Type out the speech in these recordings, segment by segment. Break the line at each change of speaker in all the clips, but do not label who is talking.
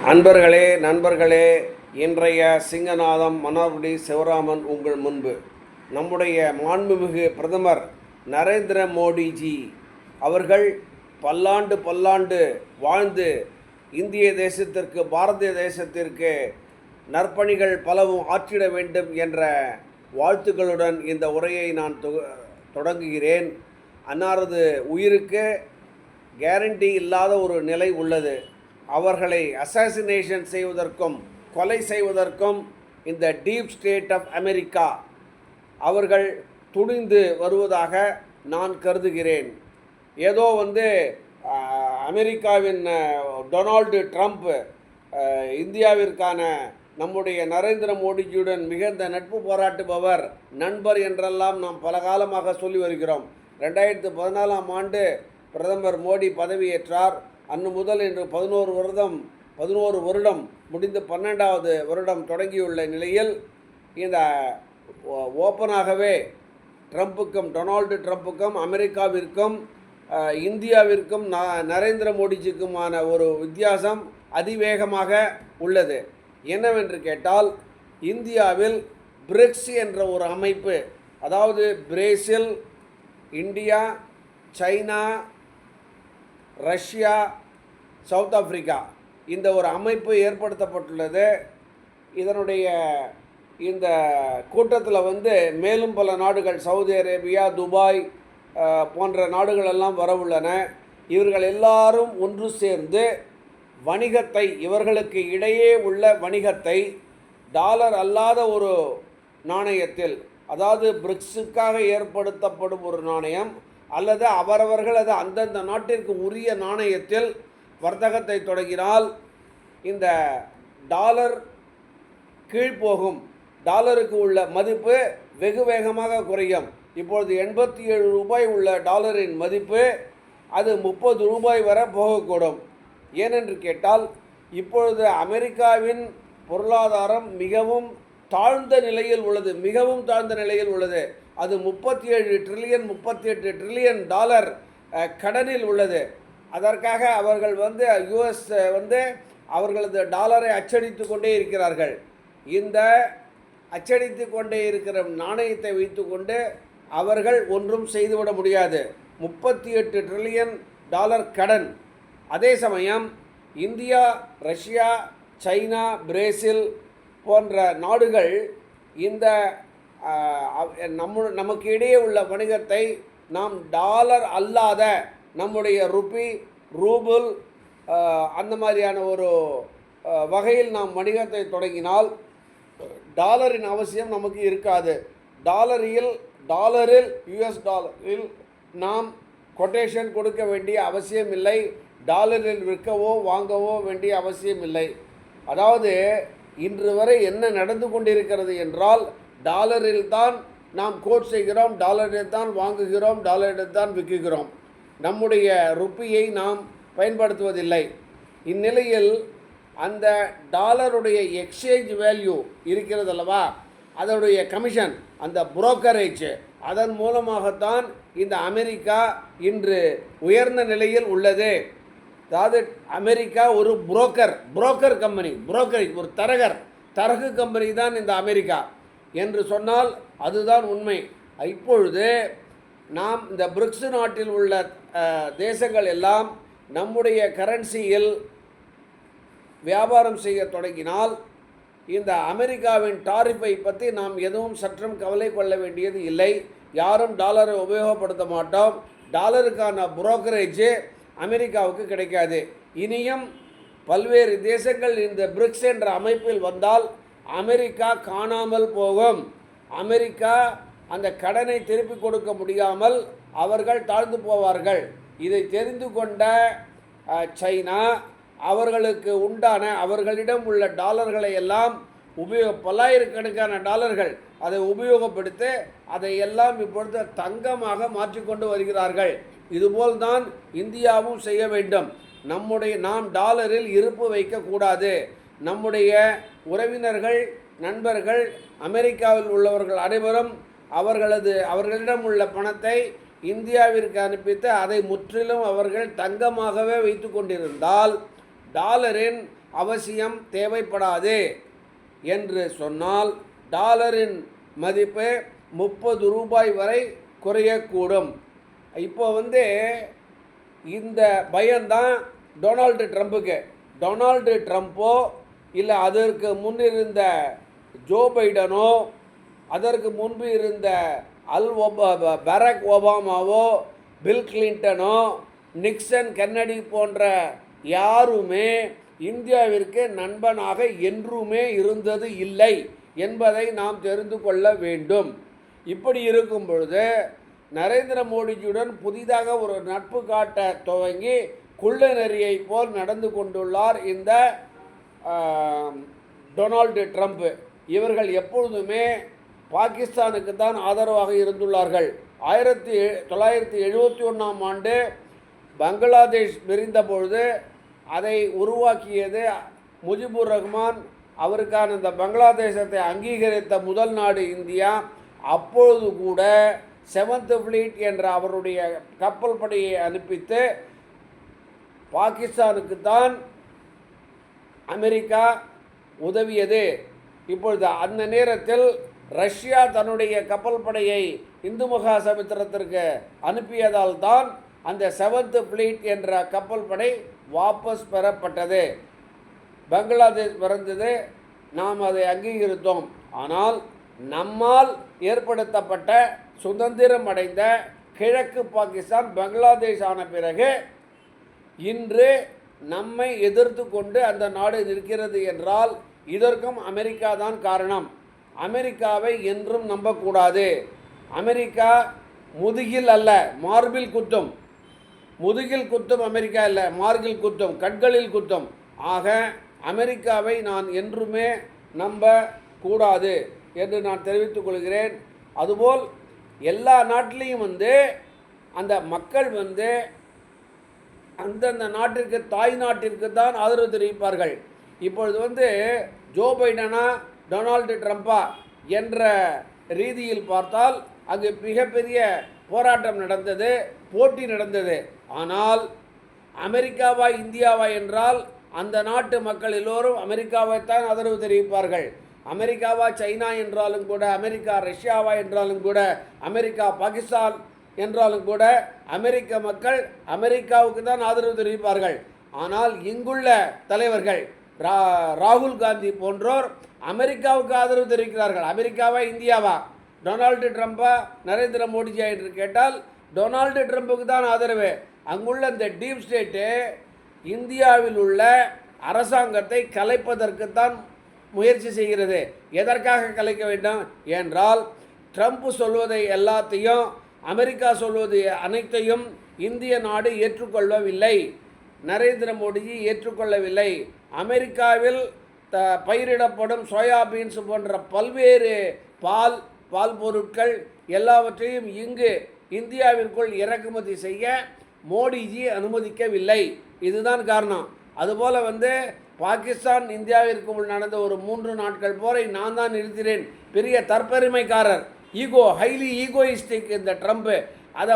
அன்பர்களே, நண்பர்களே, இன்றைய சிங்கநாதம் மன்னார்குடி சிவராமன் உங்கள் முன்பு. நம்முடைய மாண்புமிகு பிரதமர் நரேந்திர மோடிஜி அவர்கள் பல்லாண்டு வாழ்ந்து இந்திய தேசத்திற்கு, பாரதிய தேசத்திற்கு நற்பணிகள் பலவும் ஆற்றிட வேண்டும் என்ற வாழ்த்துக்களுடன் இந்த உரையை நான் தொடங்குகிறேன். அன்னாரது உயிருக்கு கேரண்டி இல்லாத ஒரு நிலை உள்ளது. அவர்களை அசாசினேஷன் செய்வதற்கும் கொலை செய்வதற்கும் இந்த டீப் ஸ்டேட் ஆஃப் அமெரிக்கா அவர்கள் துணிந்து வருவதாக நான் கருதுகிறேன். ஏதோ அமெரிக்காவின் டொனால்டு ட்ரம்ப் இந்தியாவிற்கான நம்முடைய நரேந்திர மோடிஜியுடன் மிகுந்த நட்பு பாராட்டுபவர், நண்பர் என்றெல்லாம் நாம் பல காலமாக சொல்லி வருகிறோம். 2014ஆம் ஆண்டு பிரதமர் மோடி பதவியேற்றார். அன்று முதல் இன்று 11 வருடம் முடிந்து 12வது வருடம் தொடங்கியுள்ள நிலையில் இந்த ஓப்பனாகவே டொனால்டு ட்ரம்ப்புக்கும் அமெரிக்காவிற்கும் இந்தியாவிற்கும் நரேந்திர மோடிஜிக்குமான ஒரு வித்தியாசம் அதிவேகமாக உள்ளது. என்னவென்று கேட்டால், இந்தியாவில் பிரிக்ஸ் என்ற ஒரு அமைப்பு, அதாவது Brazil, India, China, Russia, south Africa, இந்த ஒரு அமைப்பு ஏற்படுத்தப்பட்டுள்ளது. இதனுடைய இந்த கூட்டத்தில் மேலும் பல நாடுகள், சவுதி அரேபியா, துபாய் போன்ற நாடுகளெல்லாம் வரவுள்ளன. இவர்கள் எல்லாரும் ஒன்று சேர்ந்து வணிகத்தை, இவர்களுக்கு இடையே உள்ள வணிகத்தை டாலர் அல்லாத ஒரு நாணயத்தில், அதாவது பிரிக்ஸுக்காக ஏற்படுத்தப்படும் ஒரு நாணயம் அல்லது அவரவர்கள் அது அந்தந்த நாட்டிற்கு உரிய நாணயத்தில் வர்த்தகத்தை தொடங்கினால் இந்த டாலர் கீழ்ப்போகும். டாலருக்கு உள்ள மதிப்பு வெகு வேகமாக குறையும். இப்பொழுது 87 ரூபாய் உள்ள டாலரின் மதிப்பு அது 30 ரூபாய் வரை போகக்கூடும். ஏனென்று கேட்டால், இப்பொழுது அமெரிக்காவின் பொருளாதாரம் மிகவும் தாழ்ந்த நிலையில் உள்ளது. அது 38 ட்ரில்லியன் டாலர் கடனில் உள்ளது. அதற்காக அவர்கள் யுஎஸ் அவர்களது டாலரை அச்சடித்து கொண்டே இருக்கிறார்கள். இந்த அச்சடித்து கொண்டே இருக்கிற நாணயத்தை வைத்து கொண்டு அவர்கள் ஒன்றும் செய்துவிட முடியாது. 38 ட்ரில்லியன் டாலர் கடன். அதே சமயம் இந்தியா, ரஷ்யா, சைனா, பிரேசில் போன்ற நாடுகள் இந்த நமக்கு இடையே உள்ள வணிகத்தை நாம் டாலர் அல்லாத நம்முடைய ரூபிள் அந்த மாதிரியான ஒரு வகையில் நாம் வணிகத்தை தொடங்கினால் டாலரின் அவசியம் நமக்கு இருக்காது. டாலரில் யுஎஸ் டாலரில் நாம் கொட்டேஷன் கொடுக்க வேண்டிய அவசியம் இல்லை. டாலரில் விற்கவோ வாங்கவோ வேண்டிய அவசியம் இல்லை. அதாவது இன்று வரை என்ன நடந்து கொண்டிருக்கிறது என்றால், டாலரில் தான் நாம் கோட் செய்கிறோம், டாலரில் தான் வாங்குகிறோம், டாலரில் தான் விற்கிறோம். நம்முடைய ருப்பியை நாம் பயன்படுத்துவதில்லை. இந்நிலையில் அந்த டாலருடைய எக்ஸ்சேஞ்ச் வேல்யூ இருக்கிறது அல்லவா, அதனுடைய கமிஷன், அந்த புரோக்கரேஜ், அதன் மூலமாகத்தான் இந்த அமெரிக்கா இன்று உயர்ந்த நிலையில் உள்ளது. அதாவது அமெரிக்கா ஒரு புரோக்கர் கம்பெனி, ஒரு தரகு கம்பெனி தான் இந்த அமெரிக்கா என்று சொன்னால் அதுதான் உண்மை. இப்பொழுது நாம் இந்த பிரிக்ஸ் நாட்டில் உள்ள தேசங்கள் எல்லாம் நம்முடைய கரன்சியில் வியாபாரம் செய்ய தொடங்கினால் இந்த அமெரிக்காவின் டாரிஃபை பற்றி நாம் எதுவும் சற்றும் கவலை கொள்ள வேண்டியது இல்லை. யாரும் டாலரை உபயோகப்படுத்த மாட்டோம். டாலருக்கான புரோக்கரேஜ் அமெரிக்காவுக்கு கிடைக்காது. இனியும் பல்வேறு தேசங்கள் இந்த பிரிக்ஸ் என்ற அமைப்பில் வந்தால் அமெரிக்கா காணாமல் போகும். அமெரிக்கா அந்த கடனை திருப்பி கொடுக்க முடியாமல் அவர்கள் தாழ்ந்து போவார்கள். இதை தெரிந்து கொண்ட சைனா அவர்களிடம் உள்ள டாலர்களை எல்லாம் பல்லாயிரக்கணக்கான டாலர்கள் அதை உபயோகப்படுத்தி அதை எல்லாம் இப்பொழுது தங்கமாக மாற்றிக்கொண்டு வருகிறார்கள். இதுபோல்தான் இந்தியாவும் செய்ய வேண்டும். நாம் டாலரில் இருப்பு வைக்கக்கூடாது. நம்முடைய உறவினர்கள், நண்பர்கள், அமெரிக்காவில் உள்ளவர்கள் அனைவரும் அவர்களிடம் உள்ள பணத்தை இந்தியாவிற்கு அனுப்பித்து அதை முற்றிலும் அவர்கள் தங்கமாகவே வைத்து கொண்டிருந்தால் டாலரின் அவசியம் தேவைப்படாது என்று சொன்னால் டாலரின் மதிப்பு 30 ரூபாய் வரை குறையக்கூடும். இப்போ இந்த பயம்தான் டொனால்டு ட்ரம்ப்புக்கு. டொனால்டு ட்ரம்ப்போ இல்லை அதற்கு முன்னிருந்த ஜோ பைடனோ அதற்கு முன்பு இருந்த பராக் ஒபாமாவோ பில் கிளின்டனோ நிக்சன் கென்னடி போன்ற யாருமே இந்தியாவிற்கு நண்பனாக என்றுமே இருந்தது இல்லை என்பதை நாம் தெரிந்து கொள்ள வேண்டும். இப்படி இருக்கும் பொழுது நரேந்திர மோடிஜியுடன் புதிதாக ஒரு நட்பு காட்ட துவங்கி குள்ள நெறியை போல் நடந்து கொண்டுள்ளார் இந்த டொனால்டு ட்ரம்ப். இவர்கள் எப்பொழுதுமே பாகிஸ்தானுக்கு தான் ஆதரவாக இருந்துள்ளார்கள். 1971ஆம் ஆண்டு பங்களாதேஷ் பிரிந்த பொழுது அதை உருவாக்கியது முஜிபுர் ரஹ்மான். அவருக்கான இந்த பங்களாதேசத்தை அங்கீகரித்த முதல் நாடு இந்தியா. அப்பொழுது கூட 7th ஃப்ளீட் என்ற அவருடைய கப்பல் படையை அனுப்பித்து பாகிஸ்தானுக்கு தான் அமெரிக்கா உதவியது. இப்பொழுது அந்த நேரத்தில் ரஷ்யா தன்னுடைய கப்பல் படையை இந்து மகா சமுத்திரத்திற்கு அனுப்பியதால் தான் அந்த 7th ஃப்ளீட் என்ற கப்பல் படை வாபஸ் பெறப்பட்டது. பங்களாதேஷ் பிறந்தது, நாம் அதை அங்கீகரித்தோம். ஆனால் நம்மால் ஏற்படுத்தப்பட்ட சுதந்திரம் அடைந்த கிழக்கு பாகிஸ்தான் பங்களாதேஷ் ஆன பிறகு இன்று நம்மை எதிர்த்து கொண்டு அந்த நாடு நிற்கிறது என்றால் இதற்கும் அமெரிக்கா தான் காரணம். அமெரிக்காவை என்றும் நம்பக்கூடாது. அமெரிக்கா முதுகில் அல்ல மார்பில் குத்தும். முதுகில் குத்தும் அமெரிக்கா இல்லை, மார்பில் குத்தும், கண்களில் குத்தும். ஆக அமெரிக்காவை நான் என்றுமே நம்ப கூடாது என்று நான் தெரிவித்துக் கொள்கிறேன். அதுபோல் எல்லா நாட்டிலையும் அந்த மக்கள் அந்தந்த நாட்டிற்கு தாய் நாட்டிற்கு தான் ஆதரவு தெரிவிப்பார்கள். இப்பொழுது ஜோ பைடனா டொனால்டு ட்ரம்ப்பா என்ற ரீதியில் பார்த்தால் அங்கு மிகப்பெரிய போராட்டம் நடந்தது, போட்டி நடந்தது. ஆனால் அமெரிக்காவா இந்தியாவா என்றால் அந்த நாட்டு மக்கள் எல்லோரும் அமெரிக்காவைத்தான் ஆதரவு தெரிவிப்பார்கள். அமெரிக்காவா சைனா என்றாலும் கூட, அமெரிக்கா ரஷ்யாவா என்றாலும் கூட, அமெரிக்கா பாகிஸ்தான் என்றாலும் கூட அமெரிக்க மக்கள் அமெரிக்காவுக்கு தான் ஆதரவு தெரிவிப்பார்கள். ஆனால் இங்குள்ள தலைவர்கள் ராகுல் காந்தி போன்றோர் அமெரிக்காவுக்கு ஆதரவு தெரிவிக்கிறார்கள். அமெரிக்காவா இந்தியாவா, டொனால்டு ட்ரம்ப்பா நரேந்திர மோடிஜியா என்று கேட்டால் டொனால்டு ட்ரம்ப்புக்கு தான் ஆதரவு. அங்குள்ள இந்த டீப் ஸ்டேட்டு இந்தியாவில் உள்ள அரசாங்கத்தை கலைப்பதற்குத்தான் முயற்சி செய்கிறது. எதற்காக கலைக்க வேண்டும் என்றால் ட்ரம்ப் சொல்வதை எல்லாத்தையும், அமெரிக்கா சொல்வது அனைத்தையும் இந்திய நாடு ஏற்றுக்கொள்ளவில்லை. நரேந்திர மோடிஜி ஏற்றுக்கொள்ளவில்லை. அமெரிக்காவில் பயிரிடப்படும் சோயாபீன்ஸ் போன்ற பல்வேறு பால் பொருட்கள் எல்லாவற்றையும் இங்கு இந்தியாவிற்குள் இறக்குமதி செய்ய மோடிஜி அனுமதிக்கவில்லை. இதுதான் காரணம். அதுபோல் பாகிஸ்தான் இந்தியாவிற்குள் நடந்த ஒரு 3 நாட்கள் போரை நான் தான் நிறுத்தினேன். பெரிய தற்பெருமைக்காரர், ஹைலி ஈகோயிஸ்டிக் இந்த ட்ரம்ப்பு. அதை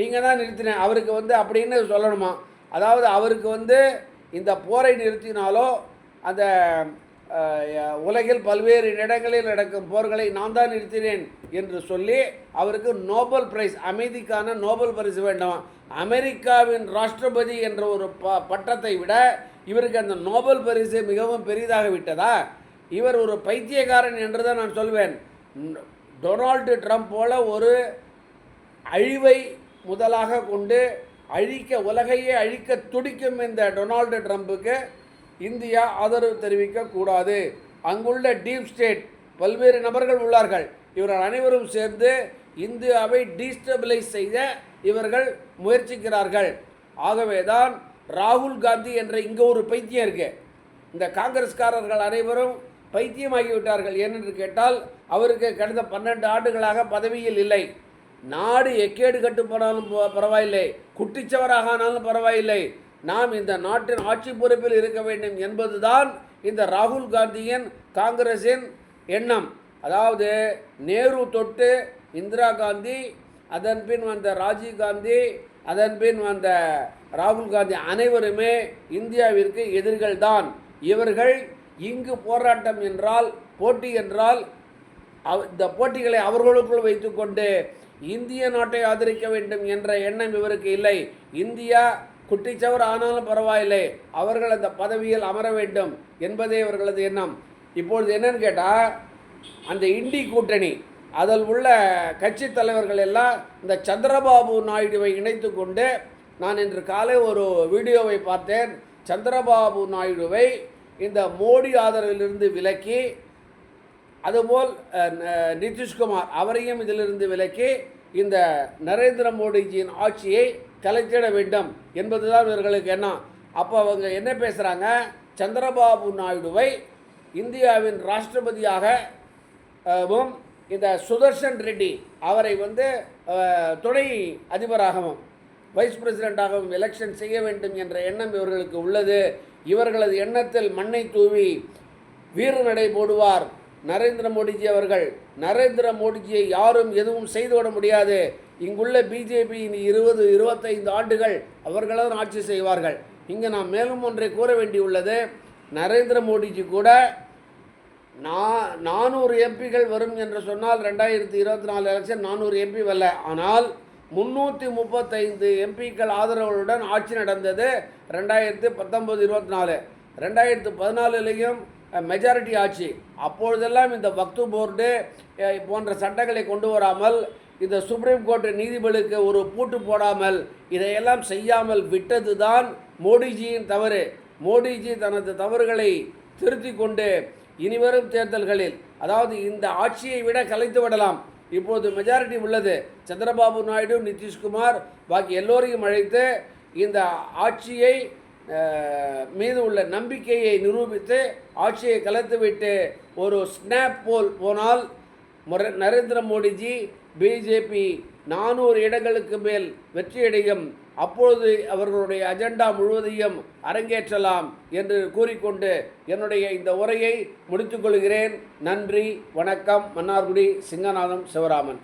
நீங்கள் தான் நிறுத்தினேன். அவருக்கு அப்படின்னு சொல்லணுமா? அதாவது அவருக்கு இந்த போரை நிறுத்தினாலோ அந்த உலகில் பல்வேறு இடங்களில் நடக்கும் போர்களை நான் தான் நிறுத்தினேன் என்று சொல்லி அவருக்கு நோபல் பிரைஸ், அமைதிக்கான நோபல் பரிசு வேண்டும். அமெரிக்காவின் ராஷ்டிரபதி என்ற ஒரு பட்டத்தை விட இவருக்கு அந்த நோபல் பரிசு மிகவும் பெரிதாக விட்டதா? இவர் ஒரு பைத்தியக்காரன் என்று தான் நான் சொல்வேன். டொனால்டு ட்ரம்ப் போல ஒரு அழிவை முதலாக கொண்டு உலகையே அழிக்க துடிக்கும் இந்த டொனால்டு ட்ரம்ப்புக்கு இந்தியா ஆதரவு தெரிவிக்கக்கூடாது. அங்குள்ள டீப் ஸ்டேட் பல்வேறு நபர்கள் உள்ளார்கள். இவர்கள் அனைவரும் சேர்ந்து இந்தியாவை டீஸ்டபிளைஸ் செய்ய இவர்கள் முயற்சிக்கிறார்கள். ஆகவே தான் ராகுல் காந்தி என்ற இங்கே ஒரு பைத்தியம் இருக்கு. இந்த காங்கிரஸ்காரர்கள் அனைவரும் பைத்தியமாகிவிட்டார்கள். ஏனென்று கேட்டால் அவருக்கு கடந்த 12 ஆண்டுகளாக பதவியில் இல்லை. நாடு எக்கேடு கட்டு போனாலும் பரவாயில்லை, குட்டிச்சவராக ஆனாலும் பரவாயில்லை, நாம் இந்த நாட்டின் ஆட்சி பொறுப்பில் இருக்க வேண்டும் என்பதுதான் இந்த ராகுல் காந்தியின் காங்கிரஸின் எண்ணம். அதாவது நேரு தொட்டு இந்திரா காந்தி, அதன் பின் வந்த ராஜீவ் காந்தி, அதன் பின் வந்த ராகுல் காந்தி அனைவருமே இந்தியாவிற்கு எதிர்கள் தான். இவர்கள் இங்கு போராட்டம் என்றால், போட்டி என்றால் இந்த போட்டிகளை அவர்களுக்குள் வைத்துக்கொண்டு இந்திய நாட்டை ஆதரிக்க வேண்டும் என்ற எண்ணம் இவருக்கு இல்லை. இந்தியா குட்டிச்சவர் ஆனாலும் பரவாயில்லை, அவர்கள் அந்த பதவியில் அமர வேண்டும் என்பதே இவர்களது எண்ணம். இப்பொழுது என்னன்னு கேட்டால், அந்த இண்டி கூட்டணி அதில் உள்ள கட்சி தலைவர்கள் எல்லாம் இந்த சந்திரபாபு நாயுடுவை இணைத்து கொண்டு, நான் இன்று காலை ஒரு வீடியோவை பார்த்தேன். சந்திரபாபு நாயுடுவை இந்த மோடி ஆதரவிலிருந்து விலக்கி, அதுபோல் நிதிஷ்குமார் அவரையும் இதிலிருந்து விலக்கி இந்த நரேந்திர மோடிஜியின் ஆட்சியை கலைத்திட வேண்டும் என்பதுதான் இவர்களுக்கு எண்ணம். அப்போ அவங்க என்ன பேசுகிறாங்க, சந்திரபாபு நாயுடுவை இந்தியாவின் ராஷ்டிரபதியாகவும் இந்த சுதர்ஷன் ரெட்டி அவரை துணை அதிபராகவும் வைஸ் பிரசிடெண்ட்டாகவும் எலெக்ஷன் செய்ய வேண்டும் என்ற எண்ணம் இவர்களுக்கு உள்ளது. இவர்களது எண்ணத்தில் மண்ணை தூவி வீரநடை போடுவார் நரேந்திர மோடிஜி அவர்கள். நரேந்திர மோடிஜியை யாரும் எதுவும் செய்துவிட முடியாது. இங்குள்ள பிஜேபியின் 20-25 ஆண்டுகள் அவர்களால் ஆட்சி செய்வார்கள். இங்கே நாம் மேலும் ஒன்றை கூற வேண்டியுள்ளது. நரேந்திர மோடிஜி கூட 400 எம்பிகள் வரும் என்று சொன்னால் 2024 எலெக்ஷன் 400 எம்பி வரல. ஆனால் 335 எம்பிக்கள் ஆதரவுடன் ஆட்சி நடந்தது 2019-24. 2014லையும் மெஜாரிட்டி ஆட்சி. அப்பொழுதெல்லாம் இந்த வக்ஃப் போர்டு போன்ற சட்டங்களை கொண்டு வராமல், இந்த சுப்ரீம் கோர்ட் நீதிபதிக்கு ஒரு பூட்டு போடாமல், இதையெல்லாம் செய்யாமல் விட்டது தான் மோடிஜியின் தவறு. மோடிஜி தனது தவறுகளை திருத்தி கொண்டு இனிவரும் தேர்தல்களில், அதாவது இந்த ஆட்சியை விட கலைத்து விடலாம். இப்போது மெஜாரிட்டி உள்ளது. சந்திரபாபு நாயுடு, நிதிஷ்குமார் பாக்கி எல்லோரையும் அழைத்து இந்த ஆட்சியை மீது உள்ள நம்பிக்கையை நிரூபித்து ஆட்சியை கலைத்துவிட்டு ஒரு ஸ்னாப் போல் போனால் நரேந்திர மோடிஜி பிஜேபி 400 இடங்களுக்கு மேல் வெற்றியடையும். அப்பொழுது அவர்களுடைய அஜெண்டா முழுவதையும் அரங்கேற்றலாம் என்று கூறிக்கொண்டு என்னுடைய இந்த உரையை முடித்துக்கொள்கிறேன். நன்றி, வணக்கம். மன்னார்குடி சிங்கநாதம் சிவராமன்.